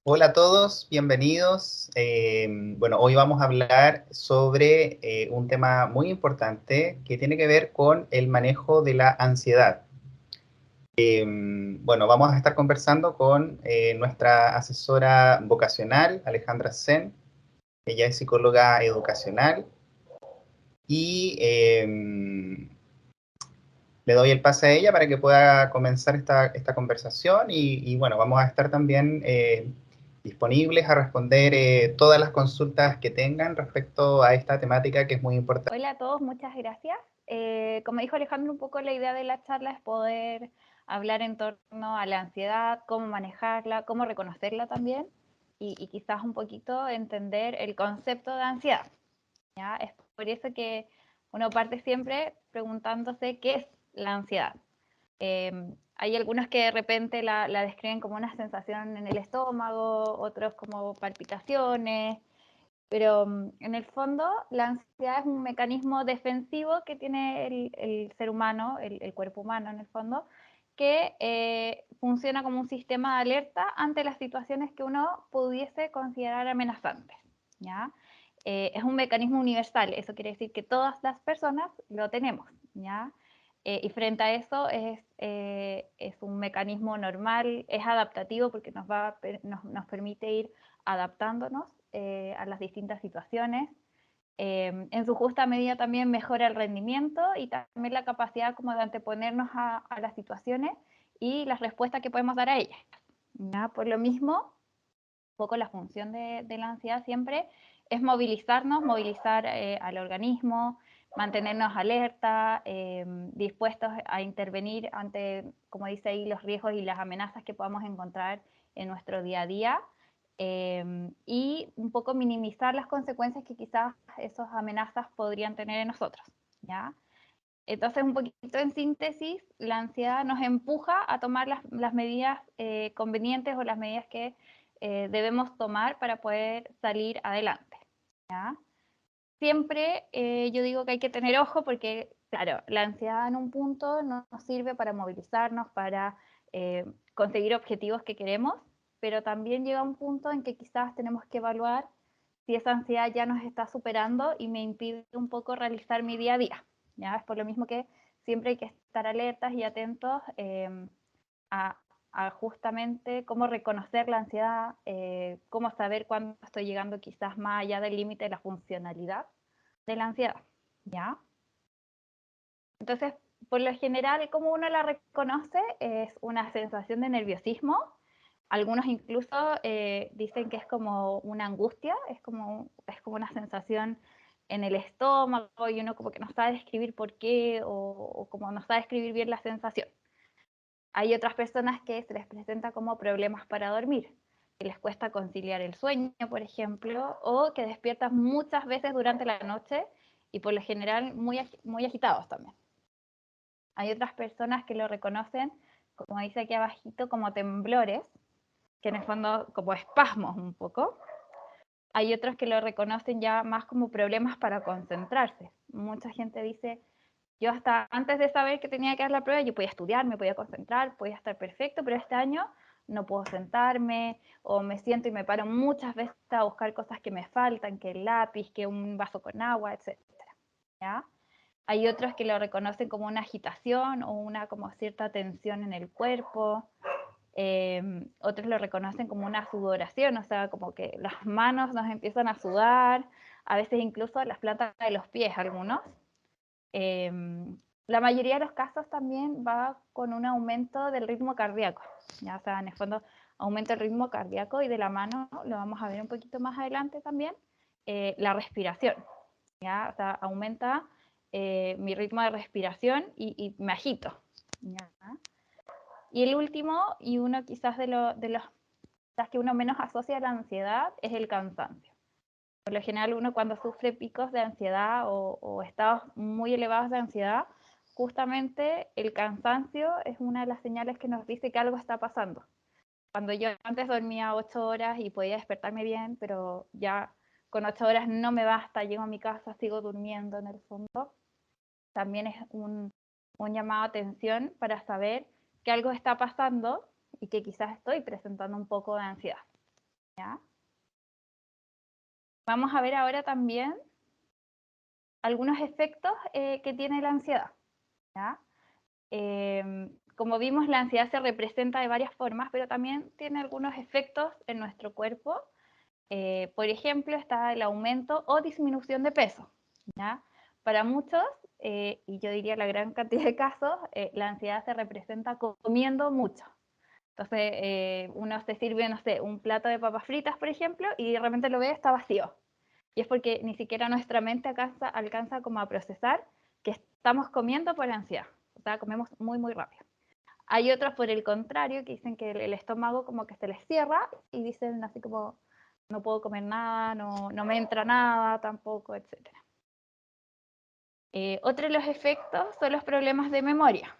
Hola a todos, bienvenidos. Bueno, hoy vamos a hablar sobre un tema muy importante que tiene que ver con el manejo de la ansiedad. Bueno, vamos a estar conversando con nuestra asesora vocacional, Alejandra Sen. Ella es psicóloga educacional y le doy el pase a ella para que pueda comenzar esta conversación y, bueno, vamos a estar también disponibles a responder todas las consultas que tengan respecto a esta temática que es muy importante. Hola a todos, muchas gracias. Como dijo Alejandro, un poco la idea de la charla es poder hablar en torno a la ansiedad, cómo manejarla, cómo reconocerla también y quizás un poquito entender el concepto de ansiedad. ¿Ya? Es por eso que uno parte siempre preguntándose qué es la ansiedad. Hay algunos que de repente la describen como una sensación en el estómago, otros como palpitaciones, pero en el fondo la ansiedad es un mecanismo defensivo que tiene el ser humano, el cuerpo humano en el fondo, que funciona como un sistema de alerta ante las situaciones que uno pudiese considerar amenazantes. ¿Ya? Es un mecanismo universal, eso quiere decir que todas las personas lo tenemos. ¿Ya? Y frente a eso es un mecanismo normal, es adaptativo porque nos permite ir adaptándonos a las distintas situaciones. En su justa medida también mejora el rendimiento y también la capacidad como de anteponernos a las situaciones y las respuestas que podemos dar a ellas. ¿Ya? Por lo mismo, un poco la función de la ansiedad siempre es movilizarnos, movilizar al organismo, mantenernos alerta, dispuestos a intervenir ante, como dice ahí, los riesgos y las amenazas que podamos encontrar en nuestro día a día. Y un poco minimizar las consecuencias que quizás esas amenazas podrían tener en nosotros. ¿Ya? Entonces, un poquito en síntesis, la ansiedad nos empuja a tomar las medidas convenientes o las medidas que debemos tomar para poder salir adelante. ¿Ya? Siempre yo digo que hay que tener ojo porque, claro, la ansiedad en un punto no nos sirve para movilizarnos, para conseguir objetivos que queremos, pero también llega un punto en que quizás tenemos que evaluar si esa ansiedad ya nos está superando y me impide un poco realizar mi día a día. ¿Ya? Es por lo mismo que siempre hay que estar alertas y atentos a, a, justamente cómo reconocer la ansiedad, cómo saber cuándo estoy llegando quizás más allá del límite de la funcionalidad de la ansiedad. ¿Ya? Entonces, por lo general, como uno la reconoce, es una sensación de nerviosismo. Algunos incluso dicen que es como una angustia, es como una sensación en el estómago y uno como que no sabe describir por qué o como no sabe describir bien la sensación. Hay otras personas que se les presenta como problemas para dormir, que les cuesta conciliar el sueño, por ejemplo, o que despiertan muchas veces durante la noche y por lo general muy agitados también. Hay otras personas que lo reconocen, como dice aquí abajito, como temblores, que en el fondo como espasmos un poco. Hay otros que lo reconocen ya más como problemas para concentrarse. Mucha gente dice, yo hasta antes de saber que tenía que dar la prueba, yo podía estudiar, me podía concentrar, podía estar perfecto, pero este año no puedo sentarme o me siento y me paro muchas veces a buscar cosas que me faltan, que el lápiz, que un vaso con agua, etcétera. ¿Ya? Hay otros que lo reconocen como una agitación o una como cierta tensión en el cuerpo. Otros lo reconocen como una sudoración, o sea, como que las manos nos empiezan a sudar, a veces incluso las plantas de los pies algunos. Eh, la mayoría de los casos también va con un aumento del ritmo cardíaco, ¿ya? O sea, en el fondo aumenta el ritmo cardíaco y de la mano, lo vamos a ver un poquito más adelante también, la respiración, ¿ya? O sea, aumenta mi ritmo de respiración y me agito, ¿ya? Y el último, y uno quizás de los que uno menos asocia a la ansiedad, es el cansancio. Por lo general uno cuando sufre picos de ansiedad o estados muy elevados de ansiedad, justamente el cansancio es una de las señales que nos dice que algo está pasando. Cuando yo antes dormía 8 horas y podía despertarme bien, pero ya con 8 horas no me basta, llego a mi casa, sigo durmiendo en el fondo, también es un llamado a atención para saber que algo está pasando y que quizás estoy presentando un poco de ansiedad. ¿ya? Vamos a ver ahora también algunos efectos que tiene la ansiedad, ¿ya? Como vimos, la ansiedad se representa de varias formas, pero también tiene algunos efectos en nuestro cuerpo. Por ejemplo, está el aumento o disminución de peso, ¿ya? Para muchos, y yo diría la gran cantidad de casos, la ansiedad se representa comiendo mucho. Entonces, uno se sirve, no sé, un plato de papas fritas, por ejemplo, y de repente lo ve, está vacío. Y es porque ni siquiera nuestra mente alcanza como a procesar que estamos comiendo por ansiedad. O sea, comemos muy, muy rápido. Hay otros, por el contrario, que dicen que el estómago como que se les cierra y dicen así como, no puedo comer nada, no me entra nada tampoco, etc. Otro de los efectos son los problemas de memoria.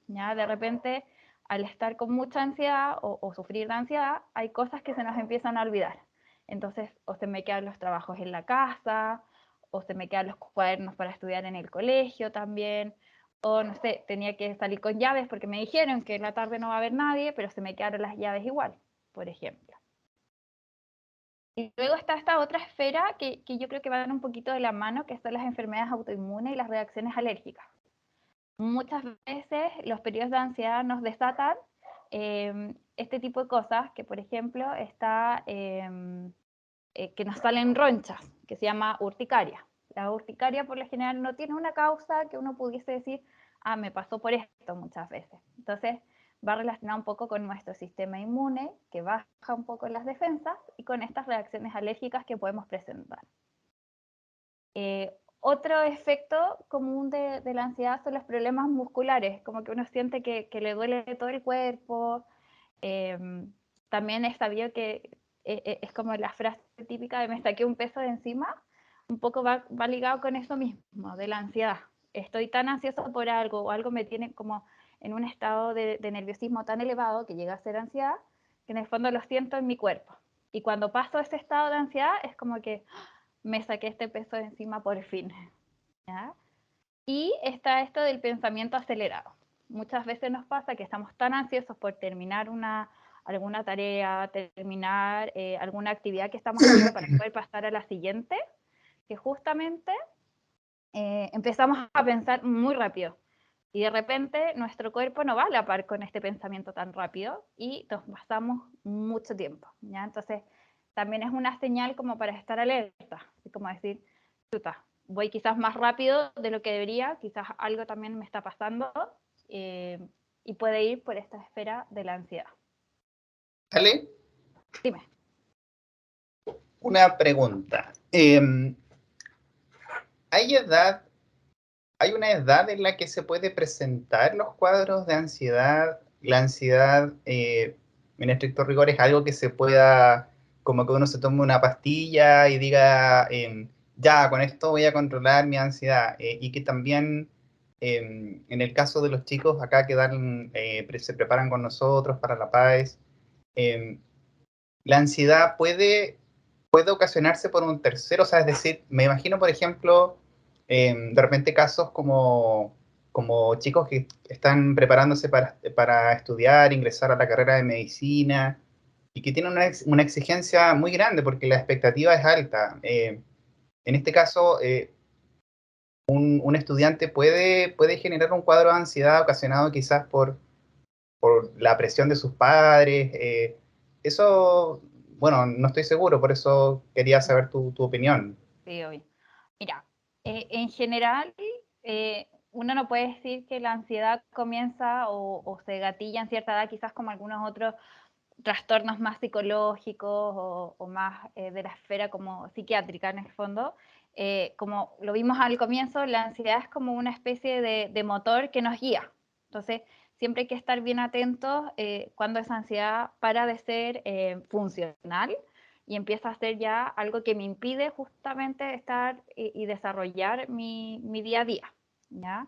¿Ya? De repente, al estar con mucha ansiedad o sufrir de ansiedad, hay cosas que se nos empiezan a olvidar. Entonces, o se me quedan los trabajos en la casa, o se me quedan los cuadernos para estudiar en el colegio también, o no sé, tenía que salir con llaves porque me dijeron que en la tarde no va a haber nadie, pero se me quedaron las llaves igual, por ejemplo. Y luego está esta otra esfera que yo creo que van un poquito de la mano, que son las enfermedades autoinmunes y las reacciones alérgicas. Muchas veces los periodos de ansiedad nos desatan este tipo de cosas, que por ejemplo está que nos salen ronchas, que se llama urticaria. La urticaria por lo general no tiene una causa que uno pudiese decir, ah, me pasó por esto muchas veces. Entonces va relacionado un poco con nuestro sistema inmune, que baja un poco las defensas, y con estas reacciones alérgicas que podemos presentar. Otro efecto común de la ansiedad son los problemas musculares, como que uno siente que le duele todo el cuerpo. También es sabido que es como la frase típica de me saqué un peso de encima, un poco va ligado con eso mismo, de la ansiedad. Estoy tan ansioso por algo o algo me tiene como en un estado de nerviosismo tan elevado que llega a ser ansiedad, que en el fondo lo siento en mi cuerpo. Y cuando paso ese estado de ansiedad es como que me saqué este peso de encima por fin. ¿Ya? Y está esto del pensamiento acelerado. Muchas veces nos pasa que estamos tan ansiosos por terminar alguna tarea, terminar alguna actividad que estamos haciendo para poder pasar a la siguiente, que justamente empezamos a pensar muy rápido. Y de repente nuestro cuerpo no va a la par con este pensamiento tan rápido y nos pasamos mucho tiempo. ¿Ya? Entonces, también es una señal como para estar alerta, así como decir, chuta, voy quizás más rápido de lo que debería, quizás algo también me está pasando eh, y puede ir por esta esfera de la ansiedad. ¿Vale? Dime. Una pregunta. ¿Hay una edad en la que se puede presentar los cuadros de ansiedad? La ansiedad, en estricto rigor, es algo que se pueda, como que uno se tome una pastilla y diga, ya, con esto voy a controlar mi ansiedad. Y que también, en el caso de los chicos acá que se preparan con nosotros para la paz, em, la ansiedad puede ocasionarse por un tercero, o sea, es decir, me imagino, por ejemplo, de repente casos como chicos que están preparándose para estudiar, ingresar a la carrera de medicina y que tienen una exigencia muy grande porque la expectativa es alta. En este caso, un estudiante puede generar un cuadro de ansiedad ocasionado quizás por la presión de sus padres. Eso, bueno, no estoy seguro, por eso quería saber tu opinión. Sí, obvio. Mira, en general, uno no puede decir que la ansiedad comienza o se gatilla en cierta edad, quizás como algunos otros trastornos más psicológicos o más de la esfera como psiquiátrica en el fondo. Como lo vimos al comienzo, la ansiedad es como una especie de motor que nos guía. Entonces, siempre hay que estar bien atentos cuando esa ansiedad para de ser funcional y empieza a ser ya algo que me impide justamente estar y desarrollar mi día a día. ¿Ya?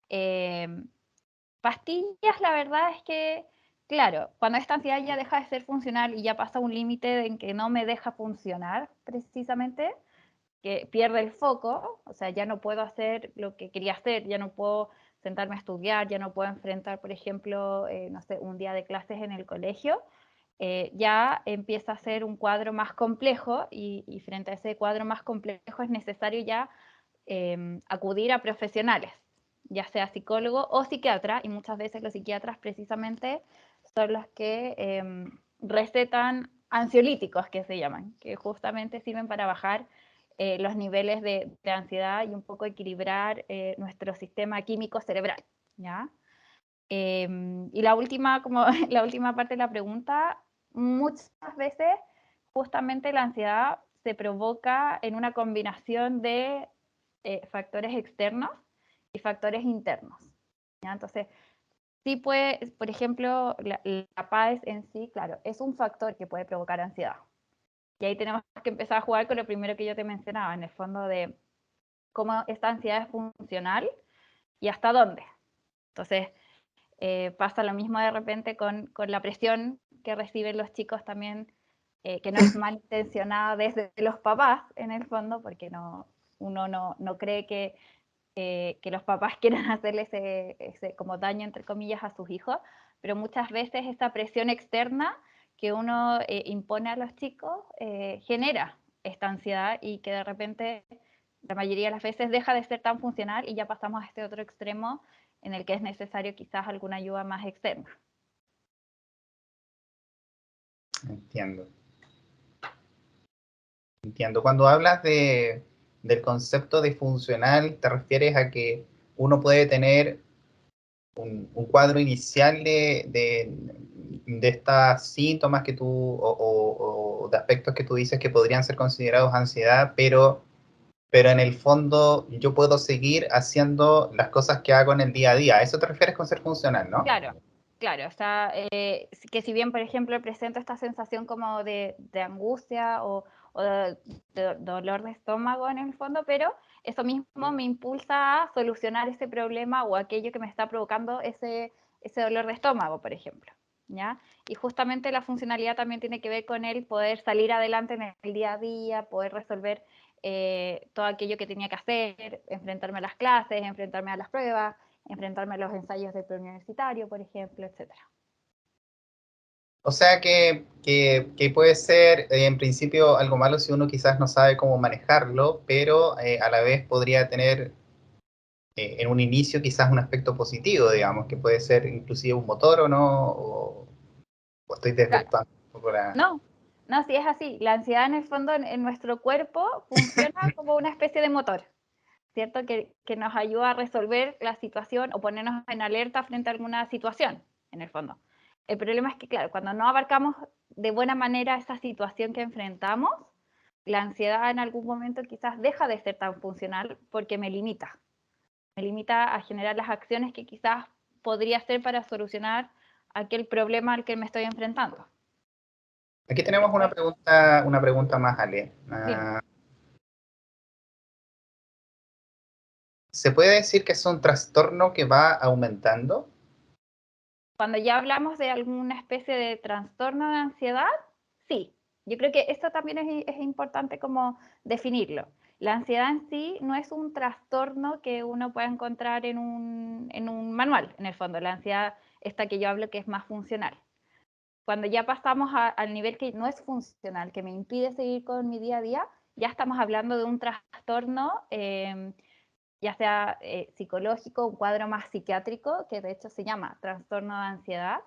Eh, Pastillas, la verdad es que, claro, cuando esta ansiedad ya deja de ser funcional y ya pasa un límite en que no me deja funcionar precisamente, que pierde el foco, o sea, ya no puedo hacer lo que quería hacer, ya no puedo sentarme a estudiar, ya no puedo enfrentar, por ejemplo, no sé, un día de clases en el colegio, ya empieza a ser un cuadro más complejo y frente a ese cuadro más complejo es necesario ya acudir a profesionales, ya sea psicólogo o psiquiatra, y muchas veces los psiquiatras precisamente son los que recetan ansiolíticos, que se llaman, que justamente sirven para bajar los niveles de ansiedad y un poco equilibrar nuestro sistema químico cerebral, ¿ya? Y la última, como la última parte de la pregunta, muchas veces justamente la ansiedad se provoca en una combinación de factores externos y factores internos, ¿ya? Entonces, sí puede, por ejemplo, la paz en sí, claro, es un factor que puede provocar ansiedad. Y ahí tenemos que empezar a jugar con lo primero que yo te mencionaba, en el fondo de cómo esta ansiedad es funcional y hasta dónde. Entonces, pasa lo mismo de repente con la presión que reciben los chicos también, que no es malintencionada desde los papás, en el fondo, porque uno no cree que los papás quieran hacerle ese como daño, entre comillas, a sus hijos, pero muchas veces esa presión externa que uno impone a los chicos genera esta ansiedad y que de repente la mayoría de las veces deja de ser tan funcional y ya pasamos a este otro extremo en el que es necesario quizás alguna ayuda más externa. Entiendo. Entiendo. Cuando hablas del concepto de funcional, ¿te refieres a que uno puede tener un cuadro inicial de estos síntomas que tú, o de aspectos que tú dices que podrían ser considerados ansiedad, pero en el fondo yo puedo seguir haciendo las cosas que hago en el día a día? ¿A eso te refieres con ser funcional, no? Claro, claro, o sea, que si bien, por ejemplo, presento esta sensación como de angustia o de dolor de estómago en el fondo, pero eso mismo me impulsa a solucionar ese problema o aquello que me está provocando ese dolor de estómago, por ejemplo, ¿ya? Y justamente la funcionalidad también tiene que ver con el poder salir adelante en el día a día, poder resolver todo aquello que tenía que hacer, enfrentarme a las clases, enfrentarme a las pruebas, enfrentarme a los ensayos del preuniversitario, por ejemplo, etc. O sea que puede ser en principio algo malo si uno quizás no sabe cómo manejarlo, pero a la vez podría tener en un inicio quizás un aspecto positivo, digamos, que puede ser inclusive un motor o no, o estoy Claro. desvirtuando un poco la... No, no, sí es así. La ansiedad en el fondo en nuestro cuerpo funciona como una especie de motor, ¿cierto? Que nos ayuda a resolver la situación o ponernos en alerta frente a alguna situación, en el fondo. El problema es que, claro, cuando no abarcamos de buena manera esa situación que enfrentamos, la ansiedad en algún momento quizás deja de ser tan funcional porque me limita a generar las acciones que quizás podría hacer para solucionar aquel problema al que me estoy enfrentando. Aquí tenemos Después, una pregunta más, Ale. dime, ¿Se puede decir que es un trastorno que va aumentando? cuando ya hablamos de alguna especie de trastorno de ansiedad, sí. Yo creo que esto también es importante como definirlo. La ansiedad en sí no es un trastorno que uno pueda encontrar en un manual, en el fondo. La ansiedad, esta que yo hablo, que es más funcional. Cuando ya pasamos al nivel que no es funcional, que me impide seguir con mi día a día, ya estamos hablando de un trastorno, ya sea psicológico, un cuadro más psiquiátrico, que de hecho se llama trastorno de ansiedad.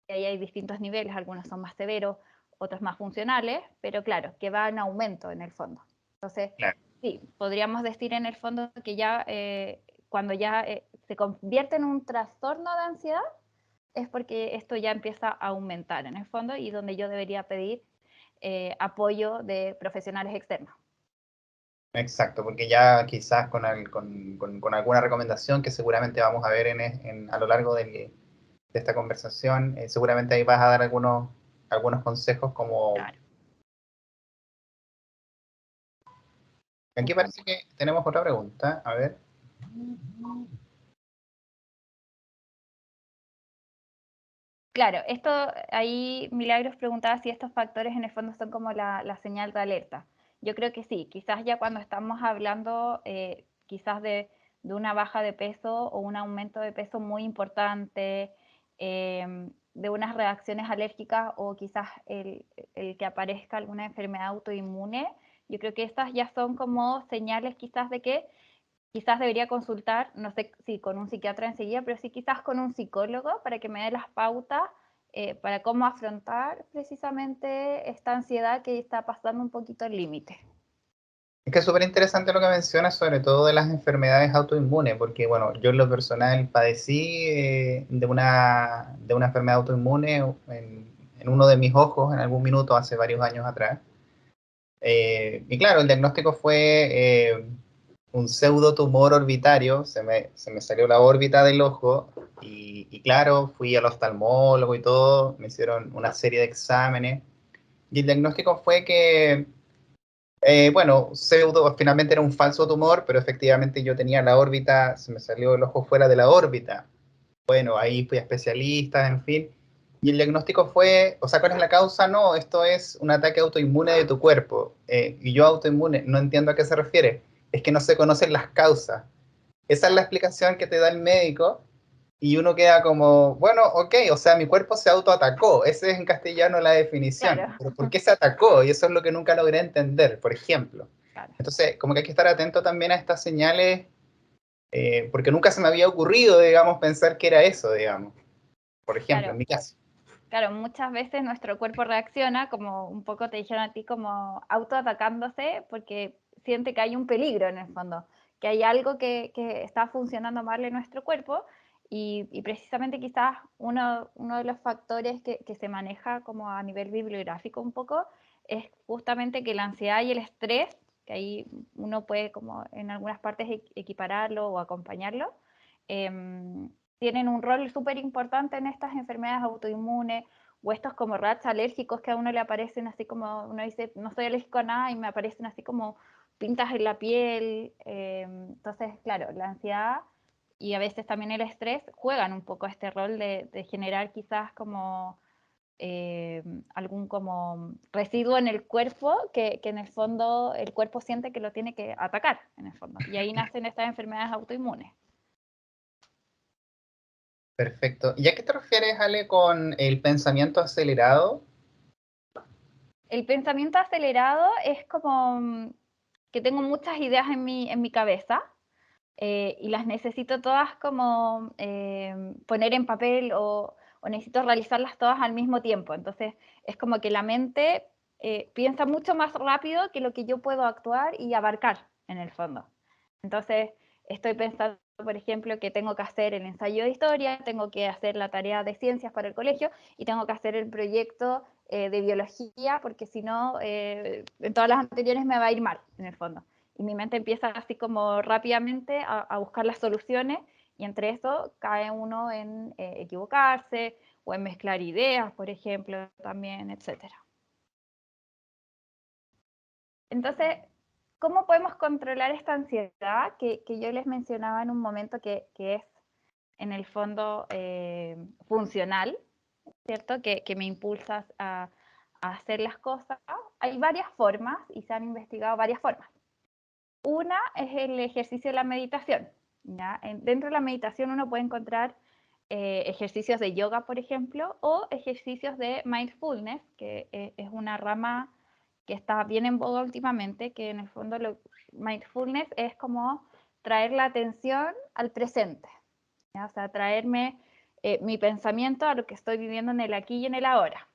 Y ahí hay distintos niveles, algunos son más severos, otros más funcionales, pero claro, que va en aumento en el fondo. Entonces, Claro. sí, podríamos decir en el fondo que ya cuando ya se convierte en un trastorno de ansiedad, es porque esto ya empieza a aumentar en el fondo y donde yo debería pedir apoyo de profesionales externos. Exacto, porque ya quizás con alguna recomendación que seguramente vamos a ver a lo largo de esta conversación, seguramente ahí vas a dar algunos consejos como... Claro. Aquí parece que tenemos otra pregunta, a ver. Claro, esto ahí Milagros preguntaba si estos factores en el fondo son como la señal de alerta. Yo creo que sí, quizás ya cuando estamos hablando quizás de una baja de peso o un aumento de peso muy importante, de unas reacciones alérgicas o quizás el que aparezca alguna enfermedad autoinmune, yo creo que estas ya son como señales quizás de que quizás debería consultar, no sé si con un psiquiatra enseguida, pero sí quizás con un psicólogo para que me dé las pautas para cómo afrontar precisamente esta ansiedad que está pasando un poquito el límite. Es que es súper interesante lo que mencionas, sobre todo de las enfermedades autoinmunes, porque bueno, yo en lo personal padecí de una enfermedad autoinmune en uno de mis ojos en algún minuto hace varios años atrás. Y claro, el diagnóstico fue un pseudo tumor orbitario, se me salió la órbita del ojo y claro, fui al oftalmólogo y todo, me hicieron una serie de exámenes y el diagnóstico fue que bueno, pseudo, finalmente era un falso tumor, pero efectivamente yo tenía la órbita, se me salió el ojo fuera de la órbita. Bueno, ahí fui a especialistas, en fin. Y el diagnóstico fue, o sea, ¿cuál es la causa? No, esto es un ataque autoinmune de tu cuerpo. Y yo autoinmune, no entiendo a qué se refiere. Es que no se conocen las causas. Esa es la explicación que te da el médico y uno queda como, bueno, ok, o sea, mi cuerpo se autoatacó, esa es en castellano la definición, Claro, pero ¿por qué se atacó? Y eso es lo que nunca logré entender, por ejemplo. claro. Entonces, como que hay que estar atento también a estas señales, porque nunca se me había ocurrido, digamos, pensar que era eso, digamos, por ejemplo, en Claro, mi caso. claro, muchas veces nuestro cuerpo reacciona, como un poco te dijeron a ti, como autoatacándose porque siente que hay un peligro en el fondo, que hay algo que está funcionando mal en nuestro cuerpo y precisamente quizás uno de los factores que se maneja como a nivel bibliográfico un poco es justamente que la ansiedad y el estrés, que ahí uno puede como en algunas partes equipararlo o acompañarlo, tienen un rol súper importante en estas enfermedades autoinmunes o estos como RATs alérgicos que a uno le aparecen así como, uno dice, no soy alérgico a nada y me aparecen así como pintas en la piel. Entonces, claro, la ansiedad y a veces también el estrés juegan un poco este rol de generar quizás como algún como residuo en el cuerpo que en el fondo el cuerpo siente que lo tiene que atacar, en el fondo. Y ahí nacen estas enfermedades autoinmunes. Perfecto. ¿Y a qué te refieres, Ale, con el pensamiento acelerado? El pensamiento acelerado es como que tengo muchas ideas en mi cabeza y las necesito todas como poner en papel o necesito realizarlas todas al mismo tiempo. Entonces es como que la mente piensa mucho más rápido que lo que yo puedo actuar y abarcar en el fondo. Entonces estoy pensando, por ejemplo, que tengo que hacer el ensayo de historia, tengo que hacer la tarea de ciencias para el colegio y tengo que hacer el proyecto de biología, porque si no, en todas las anteriores me va a ir mal, en el fondo. Y mi mente empieza así como rápidamente a buscar las soluciones y entre eso cae uno en equivocarse o en mezclar ideas, por ejemplo, también, etcétera. Entonces, ¿cómo podemos controlar esta ansiedad que yo les mencionaba en un momento que es en el fondo funcional, ¿cierto? Que me impulsa a hacer las cosas. Hay varias formas y se han investigado varias formas. Una es el ejercicio de la meditación. ¿Ya? Dentro de la meditación uno puede encontrar ejercicios de yoga, por ejemplo, o ejercicios de mindfulness, que es una rama que está bien en boga últimamente, que en el fondo mindfulness es como traer la atención al presente, ¿ya? O sea, traerme mi pensamiento a lo que estoy viviendo en el aquí y en el ahora.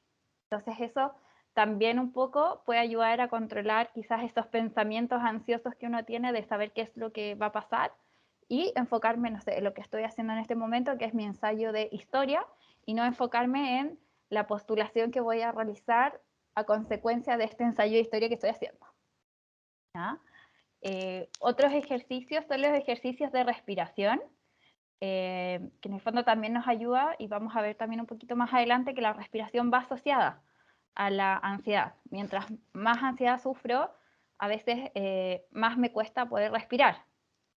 Entonces eso también un poco puede ayudar a controlar quizás esos pensamientos ansiosos que uno tiene de saber qué es lo que va a pasar y enfocarme, no sé, en lo que estoy haciendo en este momento, que es mi ensayo de historia, y no enfocarme en la postulación que voy a realizar a consecuencia de este ensayo de historia que estoy haciendo. ¿Ya? Otros ejercicios son los ejercicios de respiración, que en el fondo también nos ayuda, y vamos a ver también un poquito más adelante que la respiración va asociada a la ansiedad. Mientras más ansiedad sufro, a veces más me cuesta poder respirar,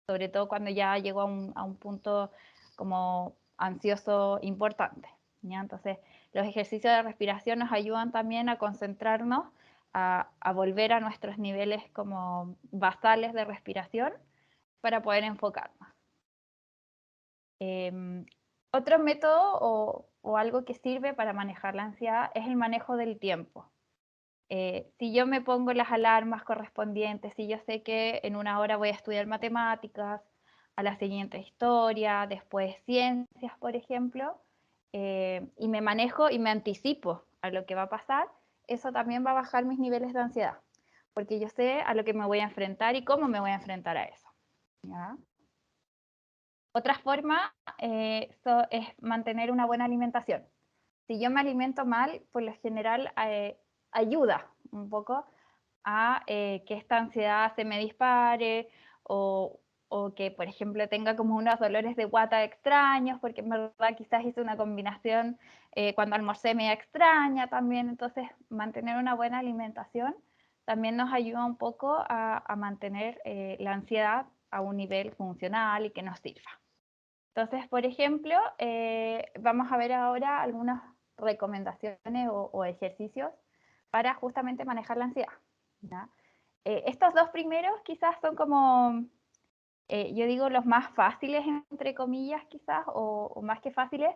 sobre todo cuando ya llego a un punto como ansioso importante. ¿Ya? Entonces, los ejercicios de respiración nos ayudan también a concentrarnos, a volver a nuestros niveles como basales de respiración para poder enfocarnos. Otro método o algo que sirve para manejar la ansiedad es el manejo del tiempo. Si yo me pongo las alarmas correspondientes, si yo sé que en una hora voy a estudiar matemáticas, a la siguiente historia, después ciencias, por ejemplo, y me manejo y me anticipo a lo que va a pasar, eso también va a bajar mis niveles de ansiedad, porque yo sé a lo que me voy a enfrentar y cómo me voy a enfrentar a eso. ¿Ya? Otra forma es mantener una buena alimentación. Si yo me alimento mal, por lo general ayuda un poco a que esta ansiedad se me dispare o que, por ejemplo, tenga como unos dolores de guata extraños, porque en verdad quizás hice una combinación cuando almorcé media extraña también. Entonces, mantener una buena alimentación también nos ayuda un poco a mantener la ansiedad a un nivel funcional y que nos sirva. Entonces, por ejemplo, vamos a ver ahora algunas recomendaciones o ejercicios para justamente manejar la ansiedad. ¿Ya? Estos dos primeros quizás son como, yo digo, los más fáciles, entre comillas, quizás, o más que fáciles,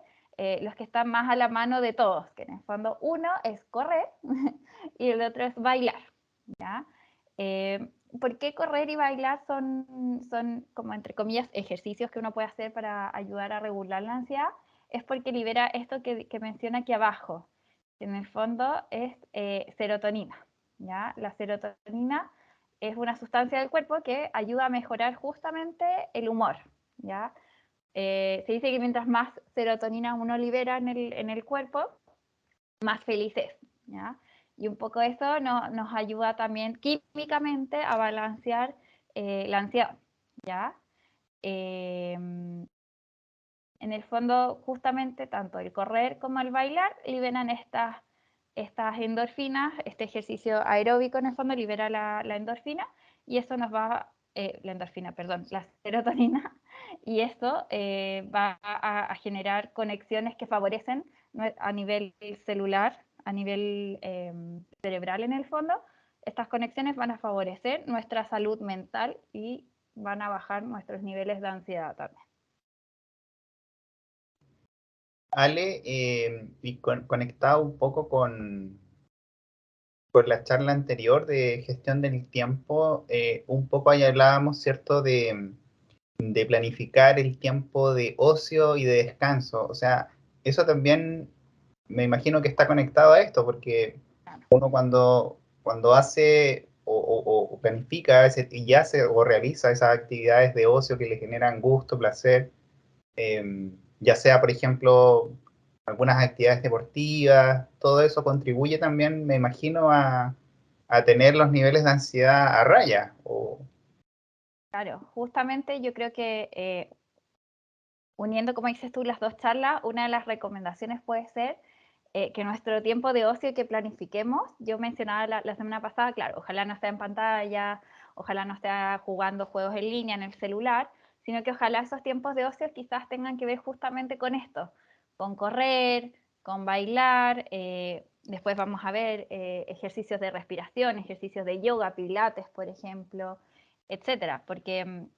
los que están más a la mano de todos, que en el fondo uno es correr y el otro es bailar. ¿Ya? ¿Por qué correr y bailar son como, entre comillas, ejercicios que uno puede hacer para ayudar a regular la ansiedad? Es porque libera esto que menciona aquí abajo, que en el fondo es serotonina. ¿Ya? La serotonina es una sustancia del cuerpo que ayuda a mejorar justamente el humor. ¿Ya? Se dice que mientras más serotonina uno libera en el cuerpo, más feliz es. ¿Ya? Y un poco eso nos ayuda también químicamente a balancear la ansiedad. ¿Ya? En el fondo, justamente, tanto el correr como el bailar liberan estas endorfinas, este ejercicio aeróbico en el fondo libera la endorfina y eso nos va, la endorfina, perdón, la serotonina, y eso va a generar conexiones que favorecen a nivel celular, a nivel cerebral en el fondo. Estas conexiones van a favorecer nuestra salud mental y van a bajar nuestros niveles de ansiedad también. Ale, y conectado un poco con la charla anterior de gestión del tiempo, un poco ahí hablábamos, ¿cierto?, de planificar el tiempo de ocio y de descanso. O sea, eso también me imagino que está conectado a esto, porque uno cuando hace o planifica y hace o realiza esas actividades de ocio que le generan gusto, placer, ya sea, por ejemplo, algunas actividades deportivas, todo eso contribuye también, me imagino, a tener los niveles de ansiedad a raya. Claro, justamente yo creo que uniendo, como dices tú, las dos charlas, una de las recomendaciones puede ser que nuestro tiempo de ocio que planifiquemos, yo mencionaba la semana pasada, claro, ojalá no sea en pantalla, ojalá no sea jugando juegos en línea en el celular, sino que ojalá esos tiempos de ocio quizás tengan que ver justamente con esto, con correr, con bailar, después vamos a ver ejercicios de respiración, ejercicios de yoga, pilates, por ejemplo, etcétera, porque en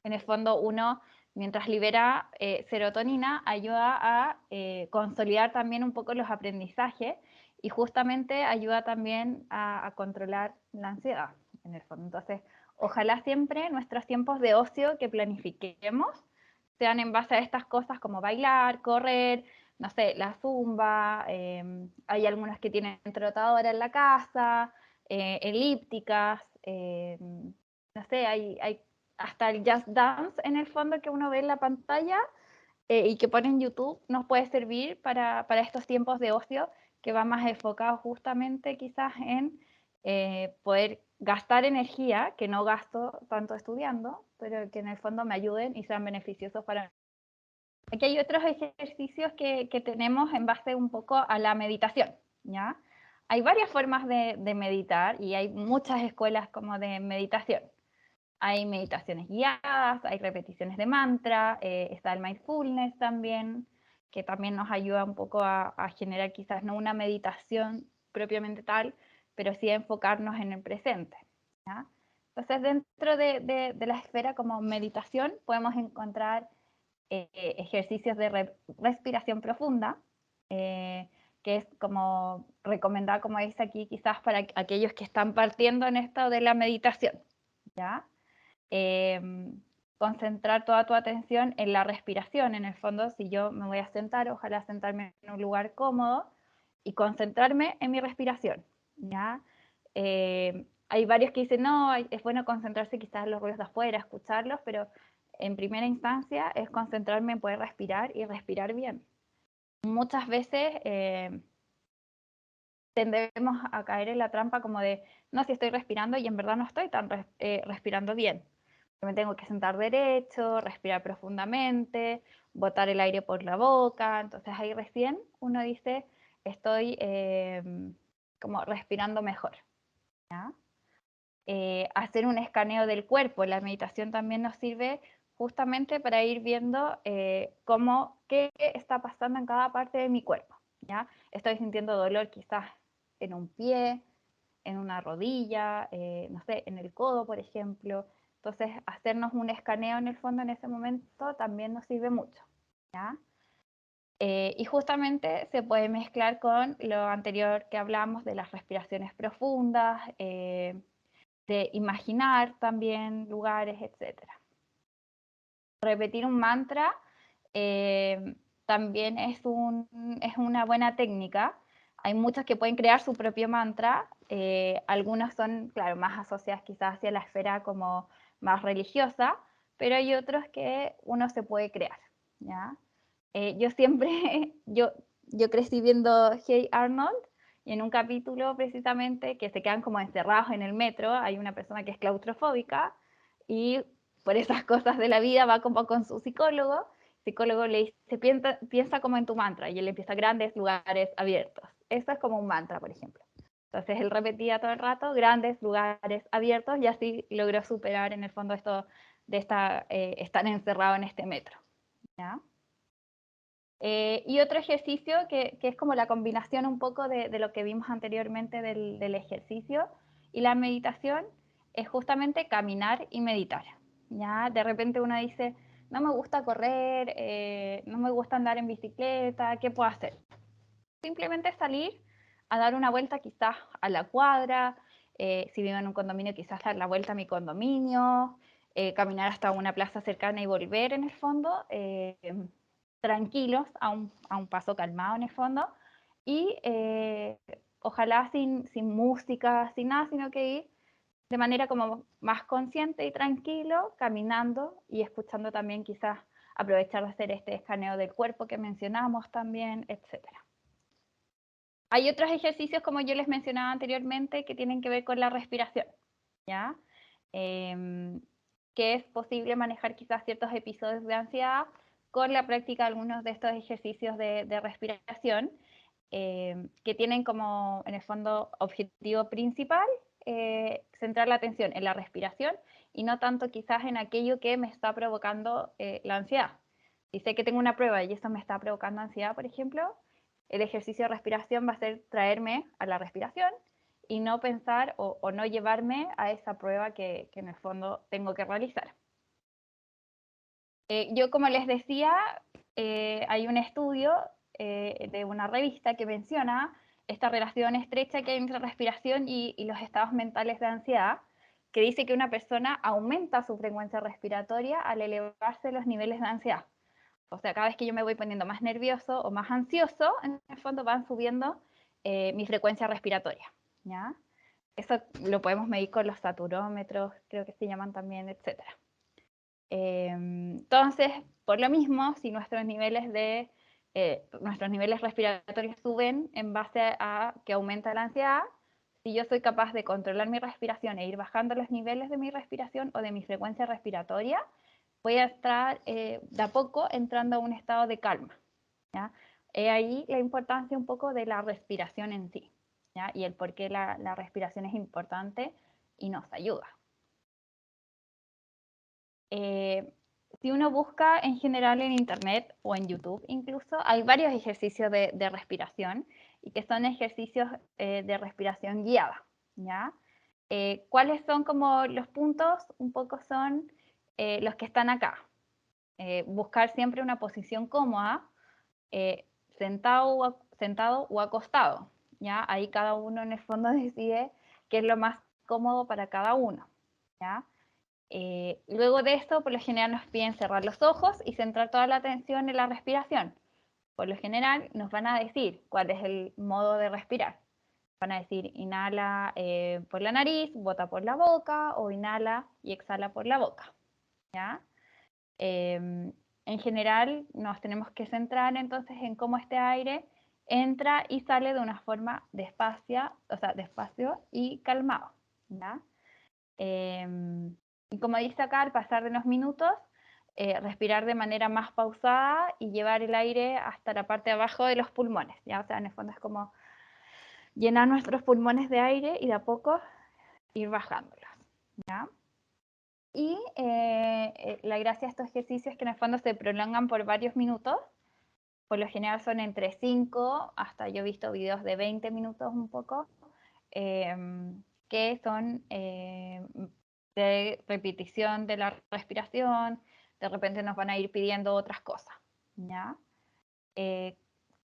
el fondo uno, mientras libera serotonina, ayuda a consolidar también un poco los aprendizajes y justamente ayuda también a controlar la ansiedad, en el fondo. Entonces, ojalá siempre nuestros tiempos de ocio que planifiquemos sean en base a estas cosas como bailar, correr, no sé, la zumba, hay algunas que tienen trotadora en la casa, elípticas, no sé, hay hasta el Just Dance en el fondo que uno ve en la pantalla y que pone en YouTube nos puede servir para estos tiempos de ocio que va más enfocado justamente quizás en poder gastar energía, que no gasto tanto estudiando, pero que en el fondo me ayuden y sean beneficiosos para mí. Aquí hay otros ejercicios que tenemos en base un poco a la meditación, ¿ya? Hay varias formas de meditar y hay muchas escuelas como de meditación. Hay meditaciones guiadas, hay repeticiones de mantra, está el mindfulness también, que también nos ayuda un poco a generar quizás no una meditación propiamente tal, pero sí a enfocarnos en el presente. ¿Ya? Entonces, dentro de la esfera como meditación podemos encontrar ejercicios de respiración profunda, que es como recomendada, como dice aquí, quizás para aquellos que están partiendo en esto de la meditación, ¿ya? Concentrar toda tu atención en la respiración. En el fondo, si yo me voy a sentar, ojalá sentarme en un lugar cómodo y concentrarme en mi respiración, ¿ya? Hay varios que dicen, no, es bueno concentrarse quizás en los ruidos de afuera, escucharlos, pero en primera instancia es concentrarme en poder respirar y respirar bien. Muchas veces tendemos a caer en la trampa como de, no, si estoy respirando y en verdad no estoy tan respirando bien. Me tengo que sentar derecho, respirar profundamente, botar el aire por la boca. Entonces ahí recién uno dice, estoy como respirando mejor. ¿Ya? Hacer un escaneo del cuerpo. La meditación también nos sirve justamente para ir viendo qué está pasando en cada parte de mi cuerpo. ¿Ya? Estoy sintiendo dolor quizás en un pie, en una rodilla, no sé, en el codo, por ejemplo. Entonces, hacernos un escaneo en el fondo en ese momento también nos sirve mucho. ¿Ya? Y justamente se puede mezclar con lo anterior que hablamos de las respiraciones profundas, de imaginar también lugares, etc. Repetir un mantra también es una buena técnica. Hay muchos que pueden crear su propio mantra. Algunos son, claro, más asociados quizás hacia la esfera como más religiosa, pero hay otros que uno se puede crear, ¿ya? Yo siempre, yo crecí viendo Hey Arnold, y en un capítulo precisamente que se quedan como encerrados en el metro, hay una persona que es claustrofóbica y por esas cosas de la vida va como con su psicólogo. El psicólogo le dice, piensa como en tu mantra, y él empieza grandes lugares abiertos. Eso es como un mantra, por ejemplo. Entonces él repetía todo el rato grandes lugares abiertos y así logró superar en el fondo esto de estar encerrado en este metro, ¿ya? Y otro ejercicio que es como la combinación un poco de lo que vimos anteriormente del ejercicio y la meditación es justamente caminar y meditar. ¿Ya? De repente uno dice, no me gusta correr, no me gusta andar en bicicleta, ¿qué puedo hacer? Simplemente salir a dar una vuelta quizás a la cuadra, si vivo en un condominio quizás dar la vuelta a mi condominio, caminar hasta una plaza cercana y volver en el fondo, tranquilos, a un paso calmado en el fondo, y ojalá sin música, sin nada, sino que ir de manera como más consciente y tranquilo, caminando y escuchando también quizás aprovechar de hacer este escaneo del cuerpo que mencionamos también, etcétera. Hay otros ejercicios, como yo les mencionaba anteriormente, que tienen que ver con la respiración, ¿ya? Que es posible manejar quizás ciertos episodios de ansiedad con la práctica de algunos de estos ejercicios de respiración, que tienen como, en el fondo, objetivo principal centrar la atención en la respiración y no tanto quizás en aquello que me está provocando la ansiedad. Si sé que tengo una prueba y eso me está provocando ansiedad, por ejemplo, el ejercicio de respiración va a ser traerme a la respiración y no pensar o no llevarme a esa prueba que en el fondo tengo que realizar. Yo, como les decía, hay un estudio de una revista que menciona esta relación estrecha que hay entre respiración y los estados mentales de ansiedad, que dice que una persona aumenta su frecuencia respiratoria al elevarse los niveles de ansiedad. O sea, cada vez que yo me voy poniendo más nervioso o más ansioso, en el fondo van subiendo mi frecuencia respiratoria, ¿ya? Eso lo podemos medir con los saturómetros, creo que se llaman también, etc. Entonces, por lo mismo, si nuestros niveles respiratorios suben en base a que aumenta la ansiedad, si yo soy capaz de controlar mi respiración e ir bajando los niveles de mi respiración o de mi frecuencia respiratoria, voy a estar de a poco entrando a un estado de calma, ¿ya? Ahí la importancia un poco de la respiración en sí, ¿ya? Y el por qué la respiración es importante y nos ayuda. Si uno busca en general en internet o en YouTube incluso, hay varios ejercicios de respiración y que son ejercicios de respiración guiada, ¿ya? ¿Cuáles son como los puntos? Un poco son los que están acá. buscar siempre una posición cómoda, sentado o acostado, ¿ya? Ahí cada uno en el fondo decide qué es lo más cómodo para cada uno, ¿ya? Luego de esto, por lo general nos piden cerrar los ojos y centrar toda la atención en la respiración. Por lo general nos van a decir cuál es el modo de respirar. Van a decir inhala por la nariz, bota por la boca, o inhala y exhala por la boca, ¿ya? En general nos tenemos que centrar entonces en cómo este aire entra y sale de una forma despacio y calmado, ¿ya? Y como dice acá, al pasar de unos minutos, respirar de manera más pausada y llevar el aire hasta la parte de abajo de los pulmones, ¿ya? O sea, en el fondo es como llenar nuestros pulmones de aire y de a poco ir bajándolos, ¿ya? Y la gracia de estos ejercicios es que en el fondo se prolongan por varios minutos. Por lo general son entre 5 hasta yo he visto videos de 20 minutos un poco, que son de repetición de la respiración. De repente nos van a ir pidiendo otras cosas, ¿ya?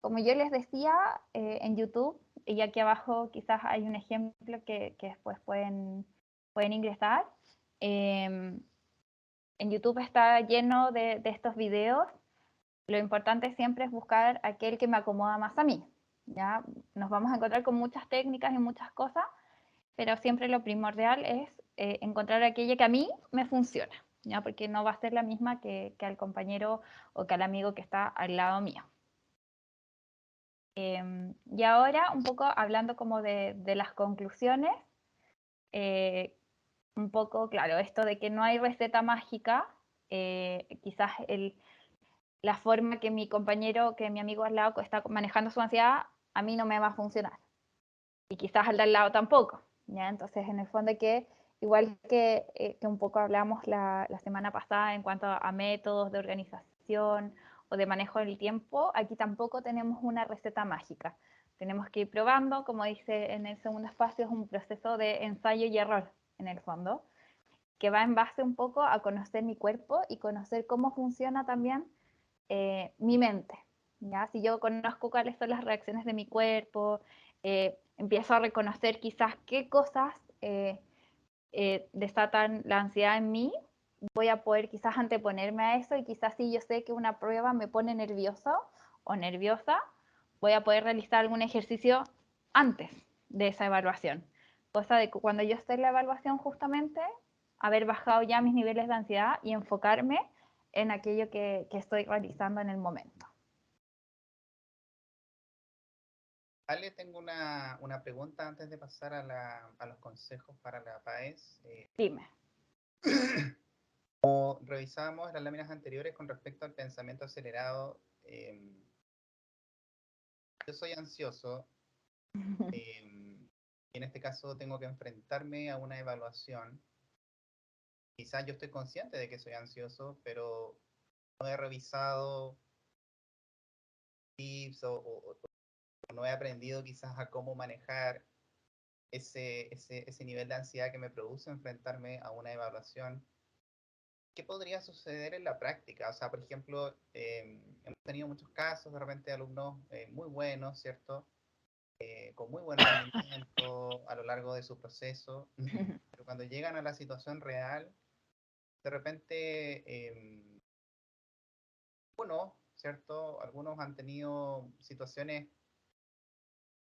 Como yo les decía, en YouTube, y aquí abajo quizás hay un ejemplo que después pueden ingresar. En YouTube está lleno de estos videos. Lo importante siempre es buscar aquel que me acomoda más a mí, ¿ya? Nos vamos a encontrar con muchas técnicas y muchas cosas, pero siempre lo primordial es encontrar aquella que a mí me funciona, ¿ya? Porque no va a ser la misma que al compañero o que al amigo que está al lado mío. Y ahora, un poco hablando como de las conclusiones, un poco, claro, esto de que no hay receta mágica, quizás la forma que mi compañero, que mi amigo al lado está manejando su ansiedad, a mí no me va a funcionar. Y quizás al de al lado tampoco, ¿ya? Entonces, en el fondo que, igual que un poco hablamos la semana pasada en cuanto a métodos de organización o de manejo del tiempo, aquí tampoco tenemos una receta mágica. Tenemos que ir probando, como dice en el segundo espacio, es un proceso de ensayo y error, en el fondo, que va en base un poco a conocer mi cuerpo y conocer cómo funciona también mi mente, ¿ya? Si yo conozco cuáles son las reacciones de mi cuerpo, empiezo a reconocer quizás qué cosas desatan la ansiedad en mí, voy a poder quizás anteponerme a eso, y quizás si yo sé que una prueba me pone nervioso o nerviosa, voy a poder realizar algún ejercicio antes de esa evaluación. Cosa de que cuando yo esté en la evaluación justamente, haber bajado ya mis niveles de ansiedad y enfocarme en aquello que estoy realizando en el momento. Ale, tengo una pregunta antes de pasar a los consejos para la PAES. Dime. Como revisábamos las láminas anteriores con respecto al pensamiento acelerado, yo soy ansioso, y en este caso tengo que enfrentarme a una evaluación. Quizás yo estoy consciente de que soy ansioso, pero no he revisado tips o no he aprendido quizás a cómo manejar ese nivel de ansiedad que me produce enfrentarme a una evaluación. ¿Qué podría suceder en la práctica? O sea, por ejemplo, hemos tenido muchos casos de repente de alumnos muy buenos, ¿cierto? Con muy buen rendimiento a lo largo de su proceso, pero cuando llegan a la situación real, de repente uno, ¿cierto? Algunos han tenido situaciones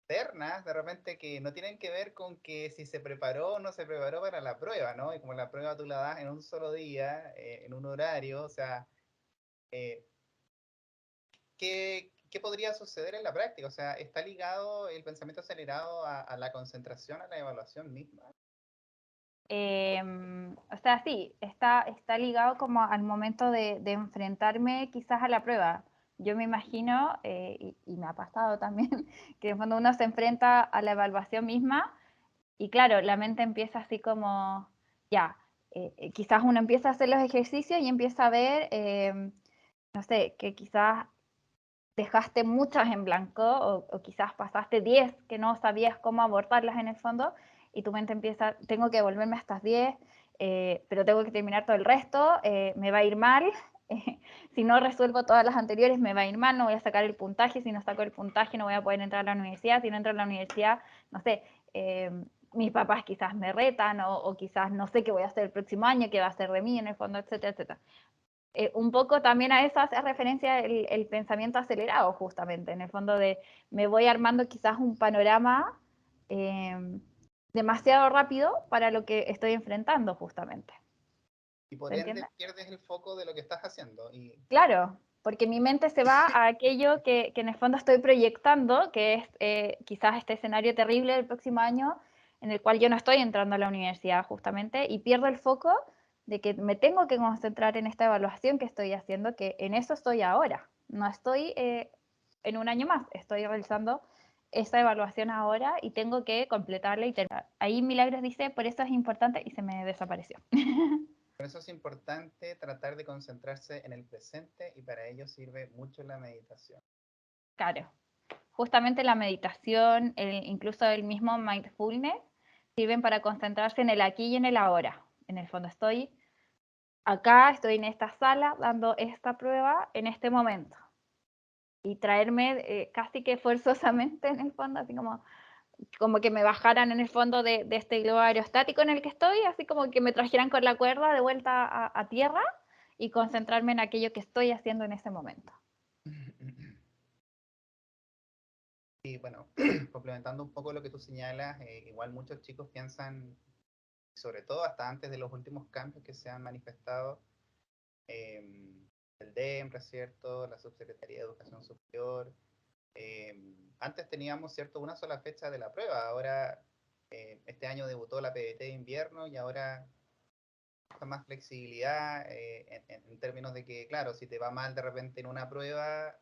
externas, de repente que no tienen que ver con que si se preparó o no se preparó para la prueba, ¿no? Y como la prueba tú la das en un solo día, en un horario, o sea, eh, ¿qué podría suceder en la práctica? O sea, ¿está ligado el pensamiento acelerado a la concentración, a la evaluación misma? O sea, sí, está ligado como al momento de enfrentarme quizás a la prueba. Yo me imagino, y me ha pasado también, que cuando uno se enfrenta a la evaluación misma, y claro, la mente empieza así como, ya, quizás uno empieza a hacer los ejercicios y empieza a ver, no sé, que quizás dejaste muchas en blanco, o quizás pasaste 10 que no sabías cómo abordarlas en el fondo, y tu mente empieza, tengo que volverme a estas 10, pero tengo que terminar todo el resto, me va a ir mal, si no resuelvo todas las anteriores me va a ir mal, no voy a sacar el puntaje, si no saco el puntaje no voy a poder entrar a la universidad, si no entro a la universidad, no sé, mis papás quizás me retan o quizás no sé qué voy a hacer el próximo año, qué va a hacer de mí en el fondo, etcétera, etcétera. Un poco también a eso hace referencia el pensamiento acelerado, justamente, en el fondo de me voy armando quizás un panorama demasiado rápido para lo que estoy enfrentando, justamente. Y por ¿Se ende entiende? pierdes el foco de lo que estás haciendo. Y Claro, porque mi mente se va a aquello que en el fondo estoy proyectando, que es quizás este escenario terrible del próximo año, en el cual yo no estoy entrando a la universidad justamente, y pierdo el foco de que me tengo que concentrar en esta evaluación que estoy haciendo, que en eso estoy ahora. No estoy en un año más, estoy realizando esta evaluación ahora y tengo que completarla y terminar. Ahí Milagros dice, por eso es importante, y se me desapareció. por eso es importante tratar de concentrarse en el presente y para ello sirve mucho la meditación. Claro. Justamente la meditación, incluso el mismo mindfulness, sirven para concentrarse en el aquí y en el ahora. En el fondo estoy acá, estoy en esta sala dando esta prueba en este momento. Y traerme casi que forzosamente en el fondo, así como que me bajaran en el fondo de este globo aerostático en el que estoy, así como que me trajeran con la cuerda de vuelta a tierra y concentrarme en aquello que estoy haciendo en ese momento. Y bueno, complementando un poco lo que tú señalas, igual muchos chicos piensan, sobre todo hasta antes de los últimos cambios que se han manifestado, eh, el DEMRA, ¿cierto? La Subsecretaría de Educación Superior. Antes teníamos, ¿cierto?, una sola fecha de la prueba. Ahora, este año debutó la PBT de invierno y ahora está más flexibilidad en términos de que, claro, si te va mal de repente en una prueba,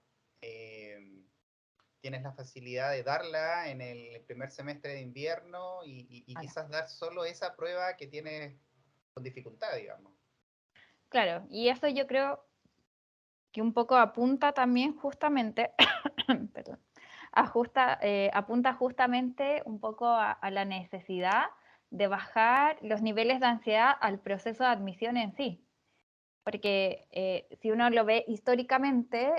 tienes la facilidad de darla en el primer semestre de invierno y Vale. quizás dar solo esa prueba que tienes con dificultad, digamos. Claro, y eso yo creo que un poco apunta también justamente, perdón, apunta justamente un poco a la necesidad de bajar los niveles de ansiedad al proceso de admisión en sí. Porque si uno lo ve históricamente,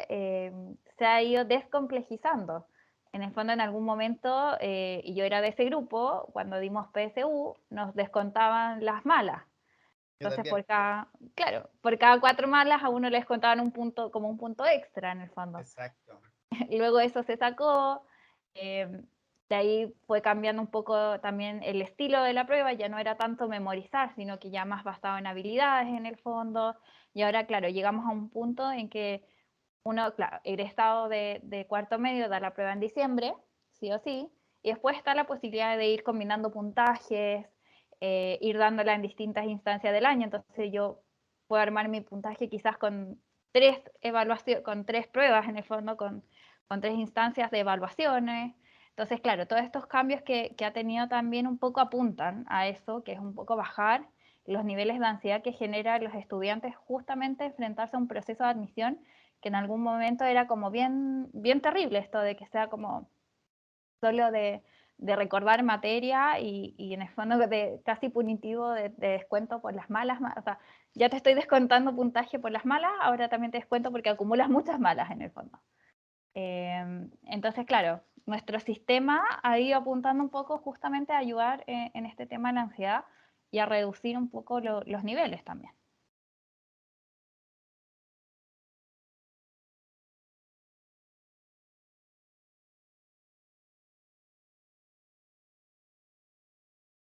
se ha ido descomplejizando. En el fondo, en algún momento, y yo era de ese grupo, cuando dimos PSU, nos descontaban las malas. Yo Entonces, también, claro, por cada 4 malas a uno les contaban un punto, como un punto extra en el fondo. exacto. Y luego eso se sacó, de ahí fue cambiando un poco también el estilo de la prueba, ya no era tanto memorizar, sino que ya más basado en habilidades en el fondo. Y ahora, claro, llegamos a un punto en que uno, claro, egresado de cuarto medio da la prueba en diciembre, sí o sí, y después está la posibilidad de ir combinando puntajes, ir dándola en distintas instancias del año. Entonces yo puedo armar mi puntaje quizás con 3 evaluaciones, con 3 pruebas en el fondo, con 3 instancias de evaluaciones. Entonces, claro, todos estos cambios que ha tenido también un poco apuntan a eso, que es un poco bajar los niveles de ansiedad que generan los estudiantes justamente enfrentarse a un proceso de admisión que en algún momento era como bien, bien terrible esto de que sea como solo de recordar materia y en el fondo de casi punitivo de descuento por las malas, o sea, ya te estoy descontando puntaje por las malas, ahora también te descuento porque acumulas muchas malas en el fondo. Entonces, claro, nuestro sistema ha ido apuntando un poco justamente a ayudar en este tema de la ansiedad y a reducir un poco los niveles también.